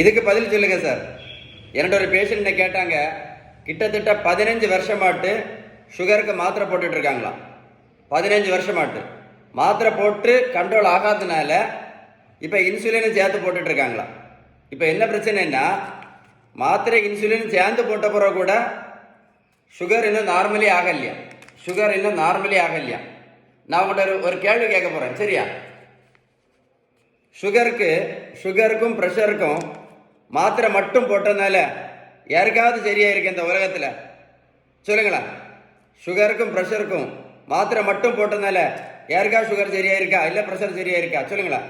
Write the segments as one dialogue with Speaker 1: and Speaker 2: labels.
Speaker 1: இதுக்கு பதில் சொல்லுங்க சார். என்னோட ஒரு பேஷண்ட் கேட்டாங்க, கிட்டத்தட்ட 15 வருஷமாட்டு சுகருக்கு மாத்திரை போட்டுட்டு இருக்காங்களாம். 15 வருஷமாட்டு மாத்திரை போட்டு கண்ட்ரோல் ஆகாததுனால இப்போ இன்சுலின் சேர்த்து போட்டுட்டு இருக்காங்களாம். இப்போ என்ன பிரச்சனைன்னா, மாத்திரை இன்சுலின் சேர்ந்து போட்ட பிறகு கூட சுகர் இன்னும் நார்மலி ஆகலையா. நான் உங்கள்கிட்ட ஒரு கேள்வி கேட்க போகிறேன், சரியா? சுகருக்கும் ப்ரெஷருக்கும் மாத்திரை மட்டும் போட்டதுனால யாருக்காவது சரியா இருக்கு இந்த உலகத்தில்? சொல்லுங்களா. சுகருக்கும் ப்ரெஷருக்கும் மாத்திரை மட்டும் போட்டதுனால யாருக்காவது சுகர் சரியா இருக்கா, இல்லை ப்ரெஷர் சரியா இருக்கா? சொல்லுங்களா.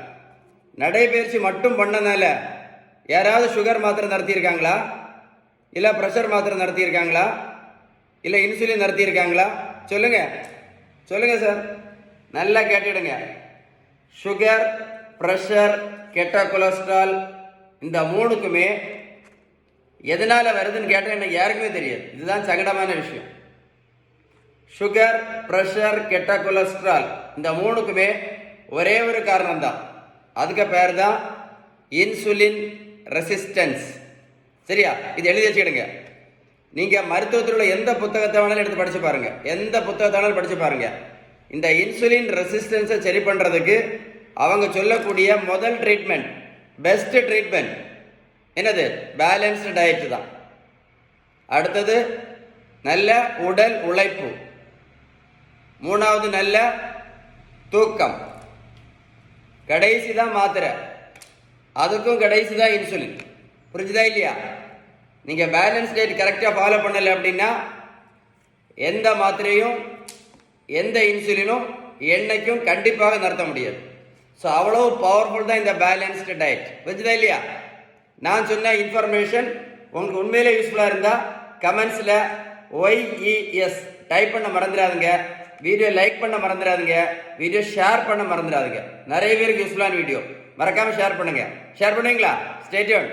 Speaker 1: நடைபயிற்சி மட்டும் பண்ணனால யாராவது சுகர் மாத்திரை நடத்தியிருக்காங்களா, இல்லை ப்ரெஷர் மாத்திரை நடத்தியிருக்காங்களா, இல்லை இன்சுலின் நடத்தியிருக்காங்களா? சொல்லுங்க சார், நல்லா கேட்டுடுங்க. சுகர், ப்ரெஷர், கெட்ட கொலஸ்ட்ரால், இந்த மூணுக்குமே எதனால வருதுன்னு கேட்டால் எனக்கு யாருக்குமே தெரியாது. இதுதான் சங்கடமான விஷயம். சுகர், ப்ரெஷர், கெட்ட கொலஸ்ட்ரால், இந்த மூணுக்குமே ஒரே ஒரு காரணம் தான். அதுக்கு பேர் தான் இன்சுலின் ரெசிஸ்டன்ஸ். சரியா? இது எழுதி வச்சுக்கிடுங்க. நீங்கள் மருத்துவத்தில் உள்ள எந்த புத்தகத்தை வேணாலும் எடுத்து படித்து பாருங்கள். இந்த இன்சுலின் ரெசிஸ்டன்ஸை சரி பண்ணுறதுக்கு அவங்க சொல்லக்கூடிய முதல் ட்ரீட்மெண்ட், பெஸ்ட் ட்ரீட்மெண்ட் என்னது? பேலன்ஸ்டு டயட் தான். அடுத்தது நல்ல உடல் உழைப்பு, மூணாவது நல்ல தூக்கம், கடைசி தான் மாத்திரை, அதுக்கும் கடைசி தான் இன்சுலின். புரிஞ்சுதா இல்லையா? நீங்கள் பேலன்ஸ் டயட் கரெக்டாக ஃபாலோ பண்ணலை அப்படின்னா எந்த மாத்திரையும் எந்த இன்சுலினும் என்னைக்கும் கண்டிப்பாக நடத்த முடியாது. ஸோ அவ்வளோ பவர்ஃபுல் தான் இந்த பேலன்ஸ்டு டயட். புரிஞ்சுதா இல்லையா? நான் சொன்ன இன்ஃபர்மேஷன் உங்களுக்கு உண்மையிலே யூஸ்ஃபுல்லாக இருந்தால் கமெண்ட்ஸில் OES டைப் பண்ண மறந்துடாதுங்க. வீடியோ லைக் பண்ண மறந்துடாதுங்க. வீடியோ ஷேர் பண்ண மறந்துடாதுங்க. நிறைய பேருக்கு யூஸ்ஃபுல்லான வீடியோ, மறக்காமல் ஷேர் பண்ணுங்கள். ஷேர் பண்ணுவீங்களா? Stay tuned.